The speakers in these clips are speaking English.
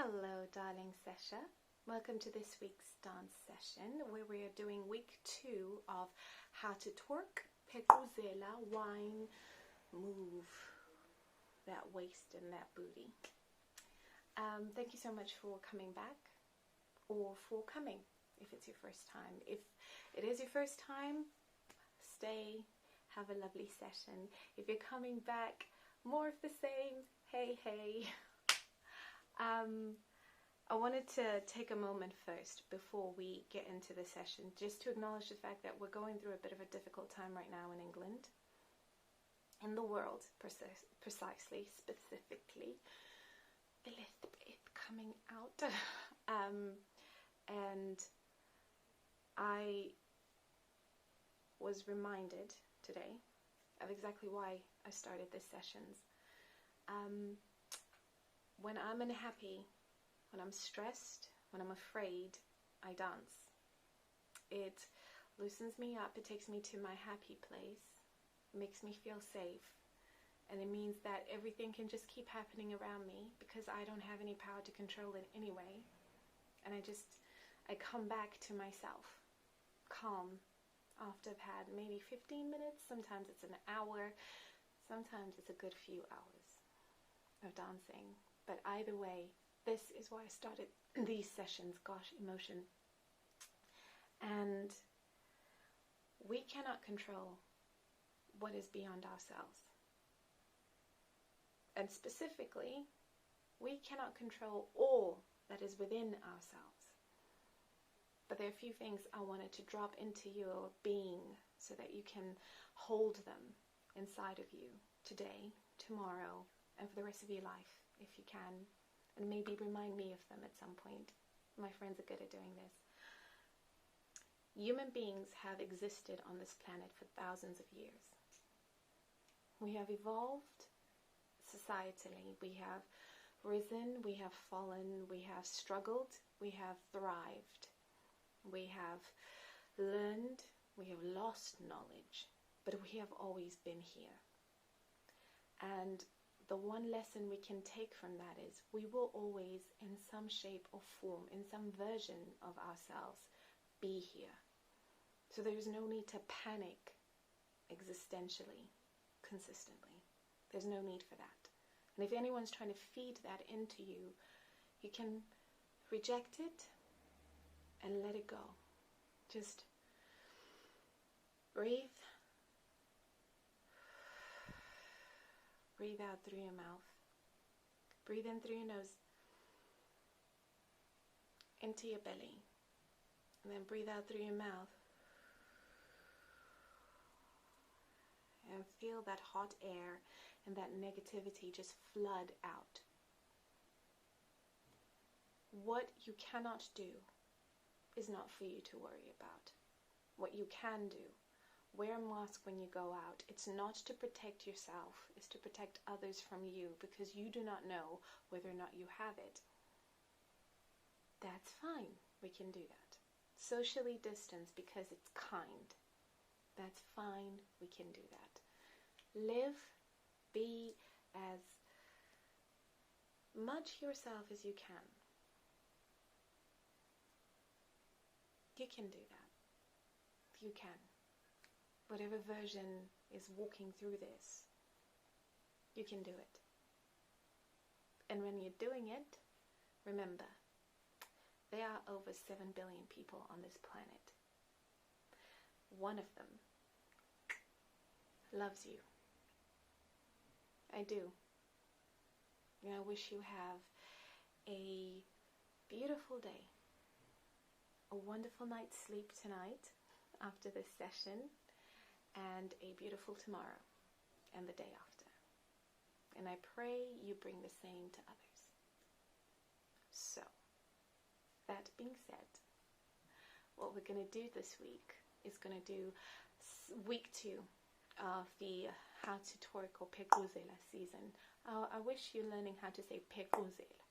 Hello, darling Sesher. Welcome to this week's dance session where we are doing week 2 of how to twerk, phequzela, wyne, move that waist and that booty. Thank you so much for coming back, or for coming if it's your first time. If it is your first time, stay, have a lovely session. If you're coming back, more of the same, hey. I wanted to take a moment first before we get into the session just to acknowledge the fact that we're going through a bit of a difficult time right now in England, in the world precisely, specifically. Elizabeth coming out. And I was reminded today of exactly why I started this sessions. When I'm unhappy, when I'm stressed, when I'm afraid, I dance. It loosens me up, it takes me to my happy place, makes me feel safe, and it means that everything can just keep happening around me because I don't have any power to control it anyway. And I come back to myself, calm, after I've had maybe 15 minutes, sometimes it's an hour, sometimes it's a good few hours of dancing. But either way, this is why I started these sessions. Gosh, emotion. And we cannot control what is beyond ourselves. And specifically, we cannot control all that is within ourselves. But there are a few things I wanted to drop into your being so that you can hold them inside of you today, tomorrow, and for the rest of your life, if you can. And maybe remind me of them at some point. My friends are good at doing this. Human beings have existed on this planet for thousands of years. We have evolved societally. We have risen, we have fallen, we have struggled, we have thrived. We have learned, we have lost knowledge, but we have always been here. And the one lesson we can take from that is we will always, in some shape or form, in some version of ourselves, be here. So there's no need to panic existentially, consistently. There's no need for that. And if anyone's trying to feed that into you, you can reject it and let it go. Just breathe. Breathe out through your mouth. Breathe in through your nose into your belly. And then breathe out through your mouth. And feel that hot air and that negativity just flood out. What you cannot do is not for you to worry about. What you can do, wear a mask when you go out. It's not to protect yourself, it's to protect others from you, because you do not know whether or not you have it. That's fine, we can do that. Socially distance because it's kind. That's fine, we can do that. Live, be as much yourself as you can. You can do that. You can. Whatever version is walking through this, you can do it. And when you're doing it, remember, there are over 7 billion people on this planet. One of them loves you. I do. And I wish you have a beautiful day, a wonderful night's sleep tonight after this session, and a beautiful tomorrow and the day after. And I pray you bring the same to others. So, that being said, what we're going to do this week is going to do week 2 of the how to twerk or phequzela season. I wish you're learning how to say phequzela,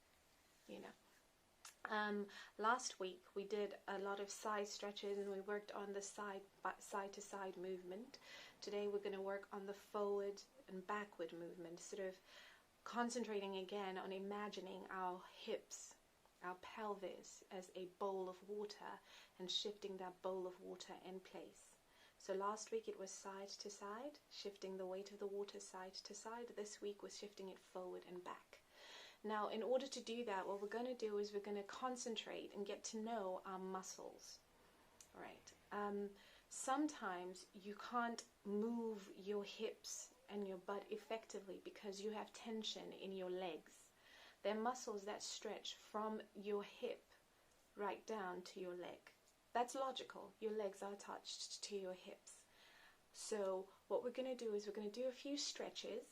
you know. Last week we did a lot of side stretches and we worked on the side to side movement. Today we're going to work on the forward and backward movement, sort of concentrating again on imagining our hips our pelvis as a bowl of water and shifting that bowl of water in place. So last week it was side to side, shifting the weight of the water side to side. This week was shifting it forward and back. Now, in order to do that, what we're going to do is we're going to concentrate and get to know our muscles, right? Sometimes you can't move your hips and your butt effectively because you have tension in your legs. They're muscles that stretch from your hip right down to your leg. That's logical. Your legs are attached to your hips. So what we're going to do is we're going to do a few stretches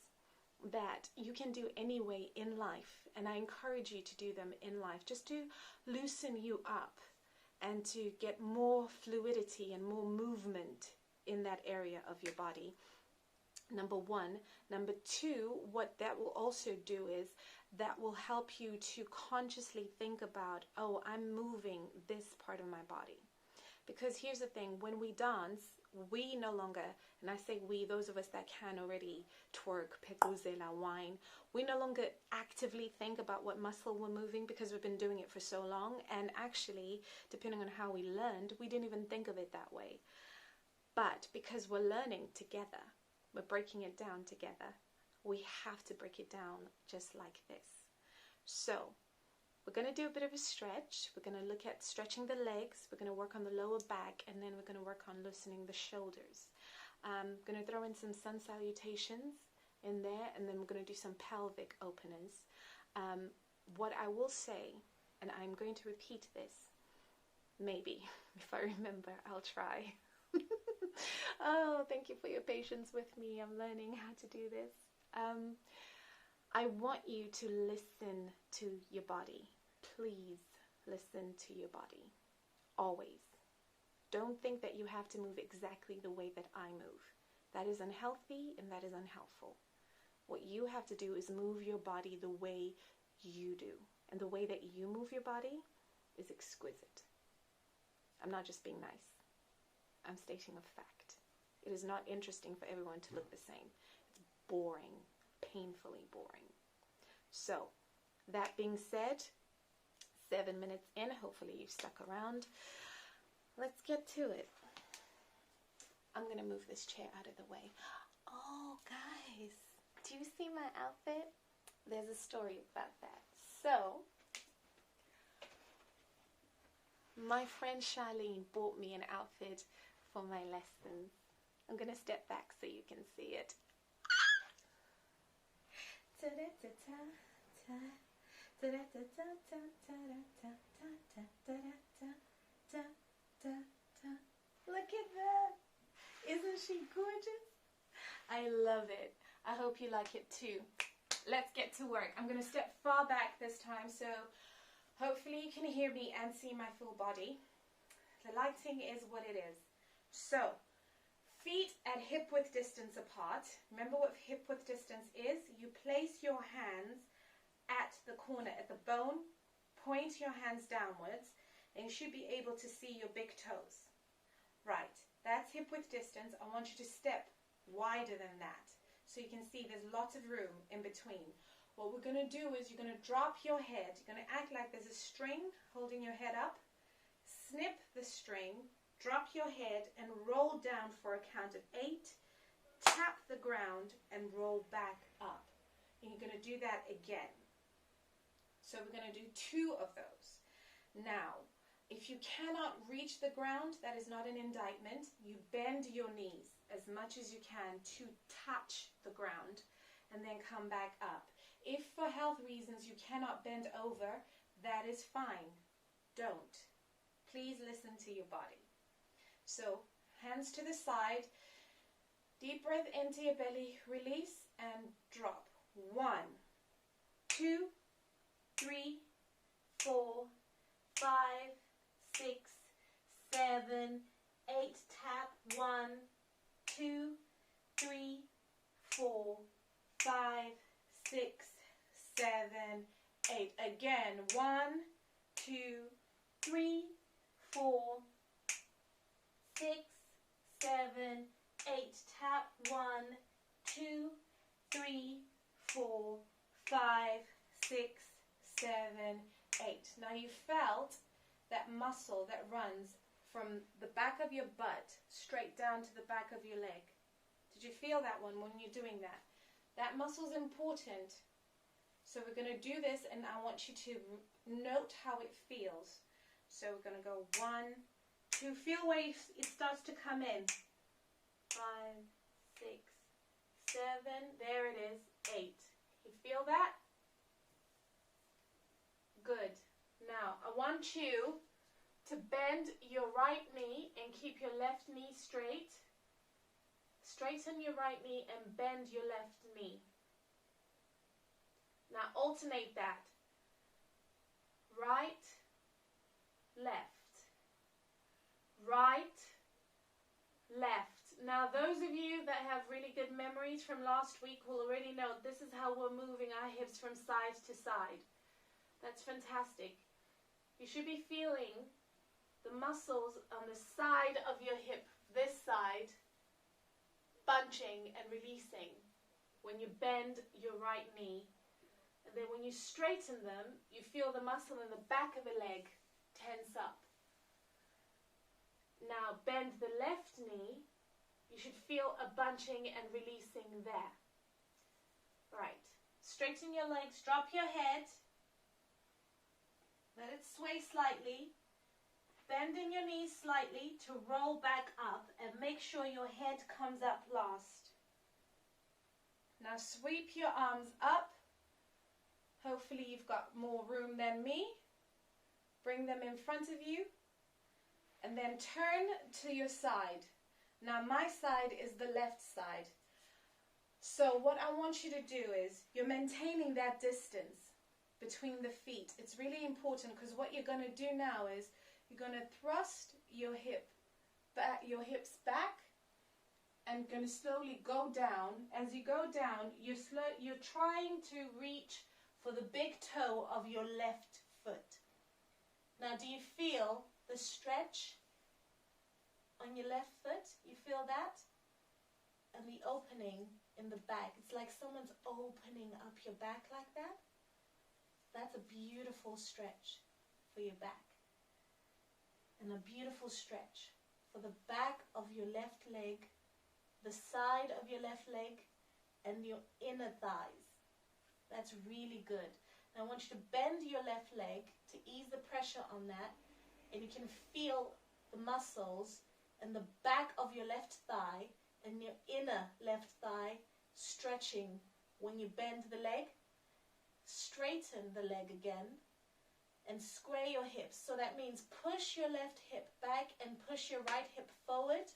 that you can do anyway in life. And I encourage you to do them in life just to loosen you up and to get more fluidity and more movement in that area of your body. Number one. Number two, what that will also do is that will help you to consciously think about, oh, I'm moving this part of my body. Because here's the thing, when we dance, we no longer, and I say we, those of us that can already twerk, phequzela, wyne, we no longer actively think about what muscle we're moving because we've been doing it for so long. And actually, depending on how we learned, we didn't even think of it that way. But because we're learning together, we're breaking it down together, we have to break it down just like this. So we're going to do a bit of a stretch. We're going to look at stretching the legs. We're going to work on the lower back, and then we're going to work on loosening the shoulders. I'm going to throw in some sun salutations in there, and then we're going to do some pelvic openers. What I will say, and I'm going to repeat this, maybe, if I remember, I'll try. Oh, thank you for your patience with me. I'm learning how to do this. I want you to listen to your body. Please listen to your body. Always. Don't think that you have to move exactly the way that I move. That is unhealthy and that is unhelpful. What you have to do is move your body the way you do. And the way that you move your body is exquisite. I'm not just being nice. I'm stating a fact. It is not interesting for everyone to look the same. It's boring, painfully boring. So, that being said, 7 minutes in, hopefully you've stuck around. Let's get to it. I'm going to move this chair out of the way. Oh, guys, do you see my outfit? There's a story about that. So, my friend Charlene bought me an outfit for my lessons. I'm going to step back so you can see it. Look at that. Isn't she gorgeous? I love it. I hope you like it too. Let's get to work. I'm going to step far back this time so hopefully you can hear me and see my full body. The lighting is what it is. So, feet at hip width distance apart. Remember what hip width distance is? You place your hands at the corner, at the bone, point your hands downwards, and you should be able to see your big toes. Right, that's hip width distance. I want you to step wider than that. So you can see there's lots of room in between. What we're going to do is you're going to drop your head. You're going to act like there's a string holding your head up. Snip the string, drop your head and roll down for a count of 8. Tap the ground and roll back up. And you're going to do that again. So we're going to do 2 of those. Now, if you cannot reach the ground, that is not an indictment. You bend your knees as much as you can to touch the ground and then come back up. If for health reasons you cannot bend over, that is fine. Don't. Please listen to your body. So, hands to the side. Deep breath into your belly, release and drop. 1, 2, 3, 4, 5, 6, 7, 8. Tap. 1, 2, 3, 4, 5, 6, 7, 8. Again. 1, 2, 3, 4, 6, 7, 8. Tap. 1, 2, 3, 4, 5, 6, 7, 8. Now you felt that muscle that runs from the back of your butt straight down to the back of your leg. Did you feel that one when you're doing that? That muscle's important. So we're going to do this, and I want you to note how it feels. So we're going to go 1, 2. Feel where it starts to come in. 5, 6, 7. There it is. 8. You feel that? Good. Now I want you to bend your right knee and keep your left knee straight. Straighten your right knee and bend your left knee. Now alternate that. Right, left. Right, left. Now those of you that have really good memories from last week will already know this is how we're moving our hips from side to side. That's fantastic. You should be feeling the muscles on the side of your hip, this side, bunching and releasing when you bend your right knee. And then when you straighten them, you feel the muscle in the back of the leg tense up. Now bend the left knee. You should feel a bunching and releasing there. Right. Straighten your legs, drop your head. Let it sway slightly. Bending your knees slightly to roll back up, and make sure your head comes up last. Now sweep your arms up. Hopefully you've got more room than me. Bring them in front of you. And then turn to your side. Now my side is the left side. So what I want you to do is, you're maintaining that distance between the feet. It's really important, because what you're going to do now is you're going to thrust your hips back and going to slowly go down. As you go down, you're trying to reach for the big toe of your left foot. Now do you feel the stretch on your left foot? You feel that? And the opening in the back. It's like someone's opening up your back like that. That's a beautiful stretch for your back. And a beautiful stretch for the back of your left leg, the side of your left leg, and your inner thighs. That's really good. Now I want you to bend your left leg to ease the pressure on that, and you can feel the muscles in the back of your left thigh and your inner left thigh stretching when you bend the leg. Straighten the leg again and square your hips. So that means push your left hip back and push your right hip forward.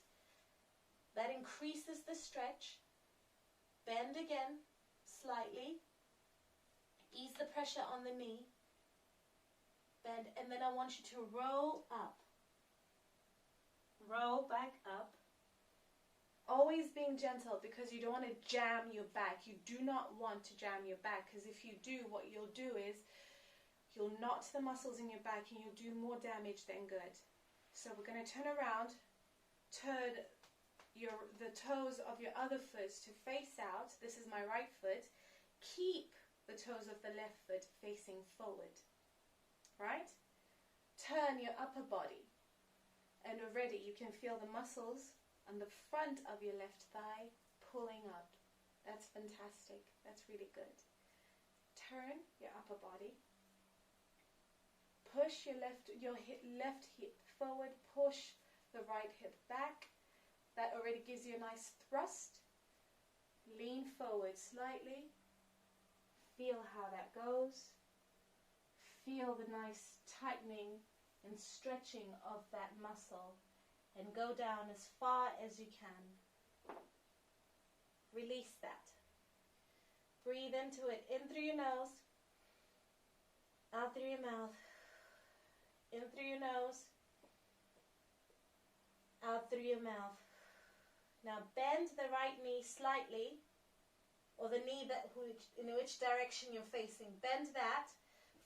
That increases the stretch. Bend again slightly. Ease the pressure on the knee. Bend, and then I want you to roll up. Roll back up. Always being gentle, because you don't want to jam your back. You do not want to jam your back, because if you do, what you'll do is you'll knot the muscles in your back and you'll do more damage than good. So we're going to turn around, turn the toes of your other foot to face out. This is my right foot. Keep the toes of the left foot facing forward. Right? Turn your upper body. And already you can feel the muscles on the front of your left thigh pulling up. That's fantastic. That's really good. Turn your upper body. Push your left hip forward. Push the right hip back. That already gives you a nice thrust. Lean forward slightly. Feel how that goes. Feel the nice tightening and stretching of that muscle. And go down as far as you can. Release that. Breathe into it. In through your nose. Out through your mouth. In through your nose. Out through your mouth. Now bend the right knee slightly. Or the knee in which direction you're facing. Bend that.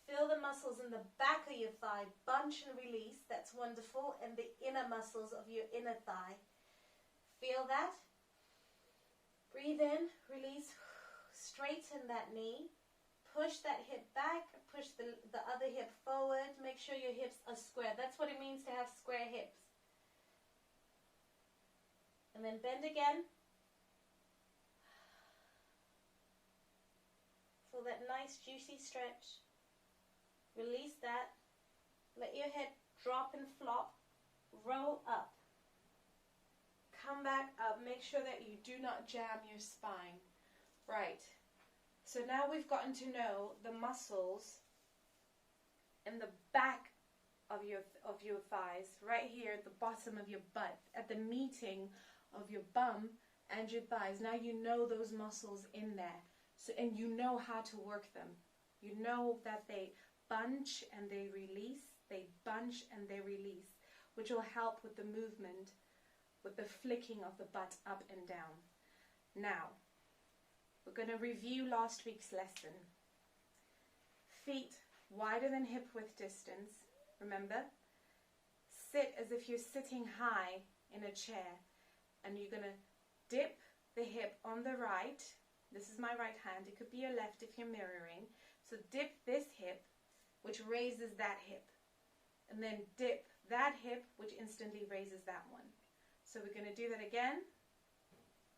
Feel the muscles in the back of your thigh bunch and release. That's wonderful. And the inner muscles of your inner thigh. Feel that? Breathe in, release. Straighten that knee. push that hip back, push the other hip forward. Make sure your hips are square. That's what it means to have square hips. And then bend again. Feel that nice juicy stretch. Release that. Let your head drop and flop. Roll up. Come back up. Make sure that you do not jam your spine. Right. So now we've gotten to know the muscles in the back of your thighs, right here at the bottom of your butt, at the meeting of your bum and your thighs. Now you know those muscles in there. So, and you know how to work them. You know that they bunch and they release, they bunch and they release, which will help with the movement, with the flicking of the butt up and down. Now, we're going to review last week's lesson. Feet wider than hip width distance. Remember? Sit as if you're sitting high in a chair, and you're going to dip the hip on the right. This is my right hand. It could be your left if you're mirroring. So dip this hip, which raises that hip. And then dip that hip, which instantly raises that one. So we're going to do that again,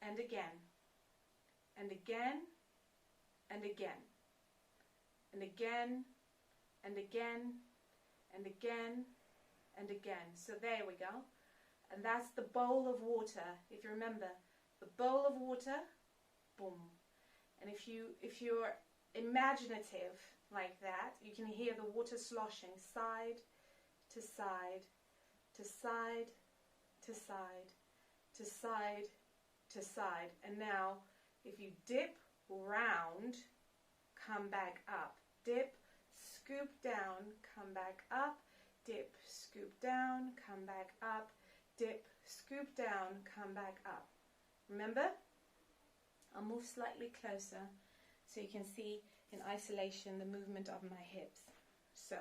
and again, and again, and again, and again, and again, and again, and again. So there we go. And that's the bowl of water. If you remember, the bowl of water, boom. And if you're imaginative like that, you can hear the water sloshing side to side, to side, to side, to side, to side. And now, if you dip round, come back up. Dip, scoop down, come back up. Dip, scoop down, come back up. Dip, scoop down, come back up. Remember? I'll move slightly closer so you can see in isolation the movement of my hips. So,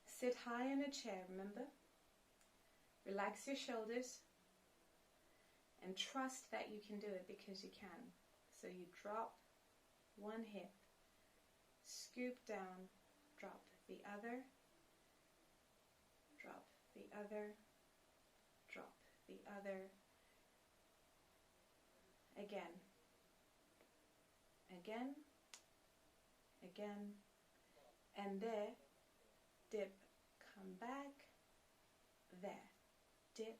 sit high in a chair, remember? Relax your shoulders and trust that you can do it, because you can. So you drop one hip, scoop down, drop the other, drop the other, drop the other, again, again, again, and there, dip, come back, there, dip,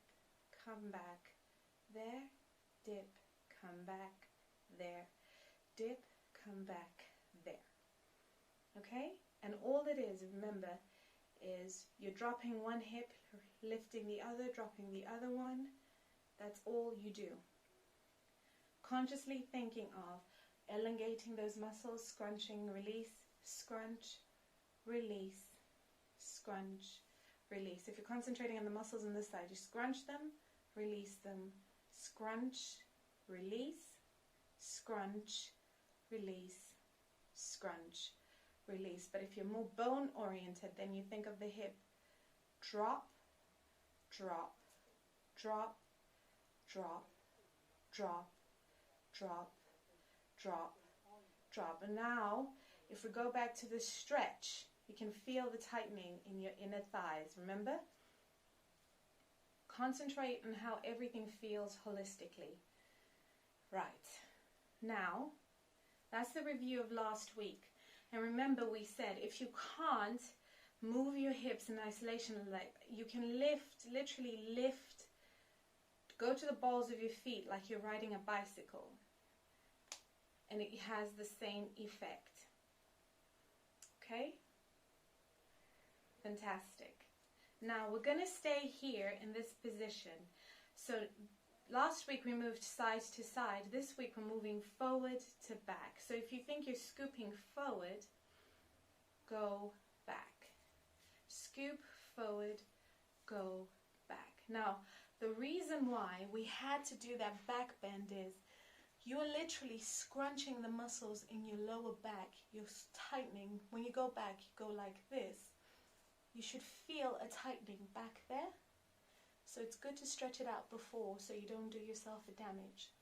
come back, there, dip, come back, there, dip, come back, there. Okay? And all it is, remember, is you're dropping one hip, lifting the other, dropping the other one. That's all you do. Consciously thinking of elongating those muscles, scrunching, release, scrunch, release, scrunch, release. If you're concentrating on the muscles on this side, you scrunch them, release them, scrunch, release, scrunch, release, scrunch, release. But if you're more bone oriented, then you think of the hip drop, drop, drop, drop, drop, drop, drop, drop. And now, if we go back to the stretch, you can feel the tightening in your inner thighs. Remember? Concentrate on how everything feels holistically. Right. Now, that's the review of last week. And remember, we said if you can't move your hips in isolation, like you can lift, literally lift, go to the balls of your feet like you're riding a bicycle. And it has the same effect. Okay? Fantastic. Now we're going to stay here in this position. So last week we moved side to side. This week we're moving forward to back. So if you think you're scooping forward, go back. Scoop forward, go back. Now the reason why we had to do that back bend is you're literally scrunching the muscles in your lower back. You're tightening. When you go back, you go like this. You should feel a tightening back there. So it's good to stretch it out before so you don't do yourself a damage.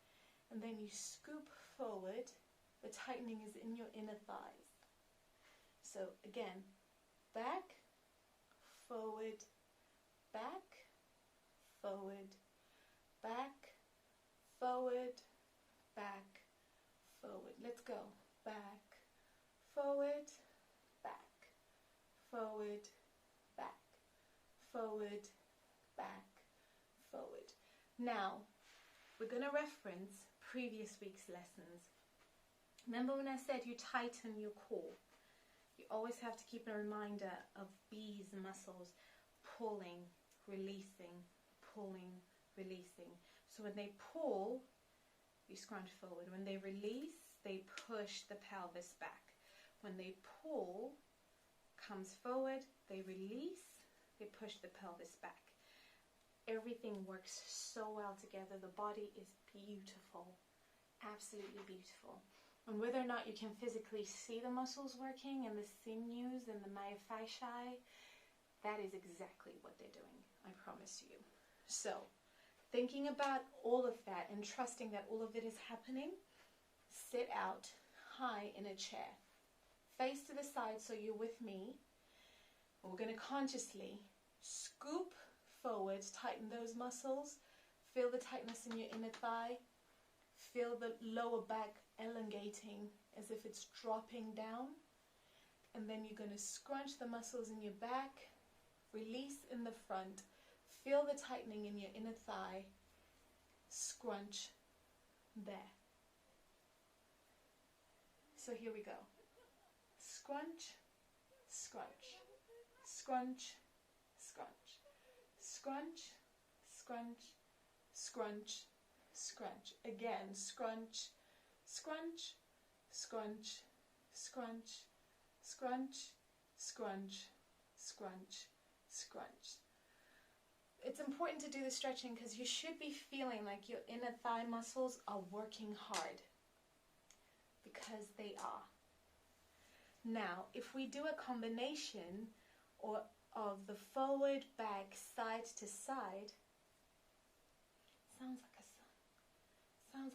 And then you scoop forward. The tightening is in your inner thighs. So again, back, forward, back, forward, back, forward, back, forward. Let's go. Back, forward, back, forward, back, forward, back, forward. Now, we're going to reference previous week's lessons. Remember when I said you tighten your core? You always have to keep a reminder of these muscles pulling, releasing, pulling, releasing. So when they pull, you scrunch forward. When they release, they push the pelvis back. When they pull, comes forward, they release, they push the pelvis back. Everything works so well together. The body is beautiful, absolutely beautiful. And whether or not you can physically see the muscles working and the sinews and the myofasciae, that is exactly what they're doing, I promise you. So, thinking about all of that and trusting that all of it is happening, sit out high in a chair. Face to the side so you're with me. We're going to consciously scoop forward, tighten those muscles, feel the tightness in your inner thigh, feel the lower back elongating as if it's dropping down, and then you're going to scrunch the muscles in your back, release in the front, feel the tightening in your inner thigh, scrunch there. So here we go. Scrunch, scrunch, scrunch, scrunch, scrunch, scrunch, scrunch, scrunch. Again, scrunch, scrunch, scrunch, scrunch, scrunch, scrunch, scrunch, scrunch. It's important to do the stretching because you should be feeling like your inner thigh muscles are working hard, because they are. Now, if we do a combination of the forward, back, side to side, sounds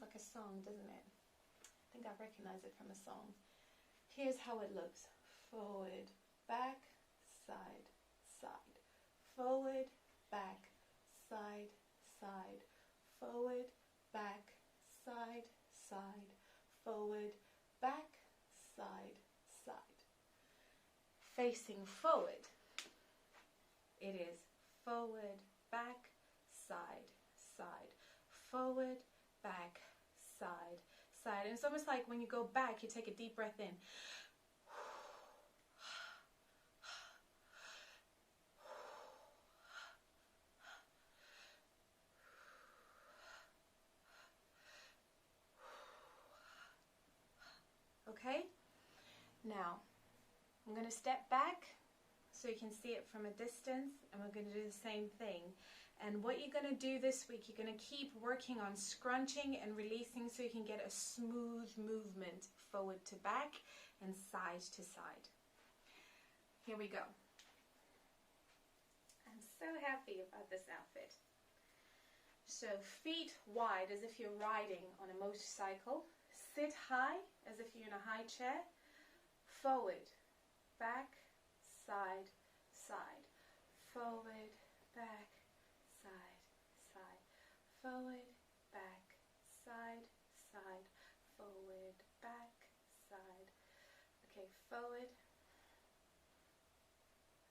like a song, doesn't it? I think I recognize it from a song. Here's how it looks. Forward, back, side, side. Forward, back, side, side. Forward, back, side, side. Forward, back, side, side. Facing forward, it is forward, back, side, side. Forward, back, side, side. And it's almost like when you go back, you take a deep breath in. Okay? Now, I'm going to step back so you can see it from a distance, and we're going to do the same thing. And what you're going to do this week, you're going to keep working on scrunching and releasing so you can get a smooth movement forward to back and side to side. Here we go. I'm so happy about this outfit. So feet wide as if you're riding on a motorcycle. Sit high as if you're in a high chair. Forward, back, side, side. Forward, back, side, side. Forward, back, side, side. Forward, back, side. Okay, forward.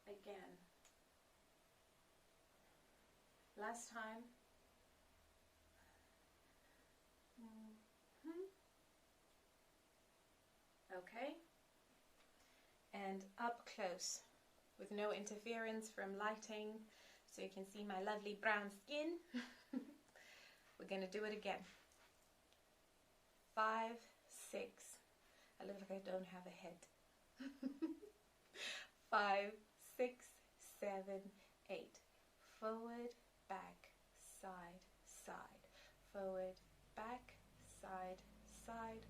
Again. Last time. Okay. And up close with no interference from lighting, so you can see my lovely brown skin. We're going to do it again. 5, 6. I look like I don't have a head. 5, 6, 7, 8. Forward, back, side, side. Forward, back, side, side.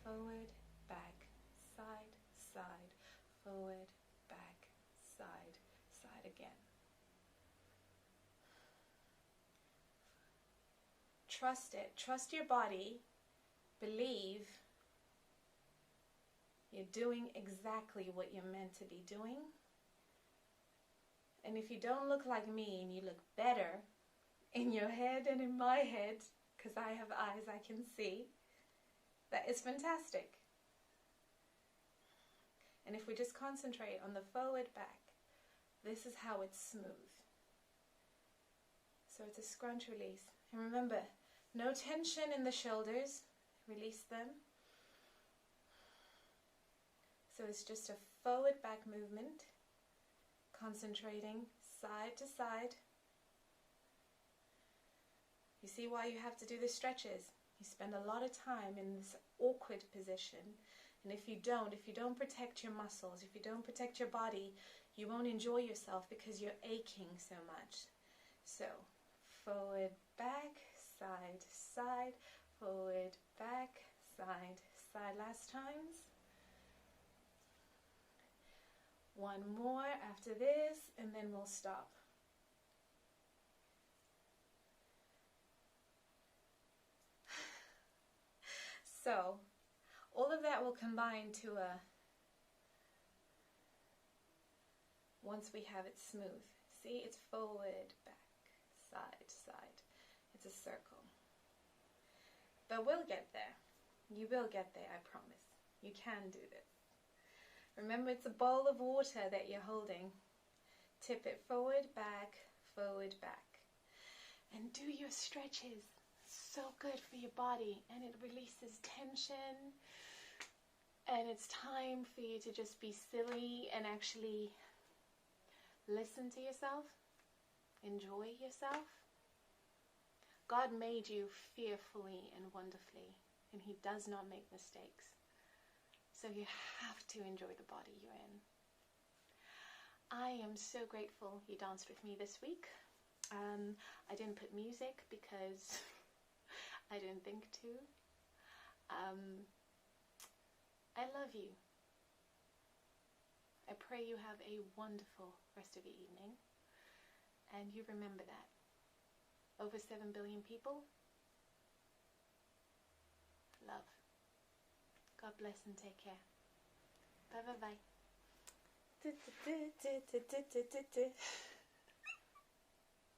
Forward, back, side, side. Forward, back, side, side again. Trust it. Trust your body. Believe You're doing exactly what you're meant to be doing. And if you don't look like me and you look better in your head and in my head, because I have eyes I can see, that is fantastic. And if we just concentrate on the forward back, this is how it's smooth. So it's a scrunch release. And remember, no tension in the shoulders. Release them. So it's just a forward back movement, concentrating side to side. You see why you have to do the stretches? You spend a lot of time in this awkward position. And if you don't protect your muscles, if you don't protect your body, you won't enjoy yourself because you're aching so much. So, forward, back, side, side, forward, back, side, side. Last times. One more after this, and then we'll stop. So, all of that will combine to once we have it smooth. See, it's forward, back, side, side. It's a circle. But we'll get there. You will get there, I promise. You can do this. Remember, it's a bowl of water that you're holding. Tip it forward, back, and do your stretches. So good for your body, and it releases tension, and it's time for you to just be silly and actually listen to yourself, enjoy yourself. God made you fearfully and wonderfully, and He does not make mistakes. So you have to enjoy the body you're in. I am so grateful you danced with me this week. I didn't put music because I didn't think to. I love you. I pray you have a wonderful rest of your evening. And you remember that. Over 7 billion people. Love. God bless and take care. Bye bye bye.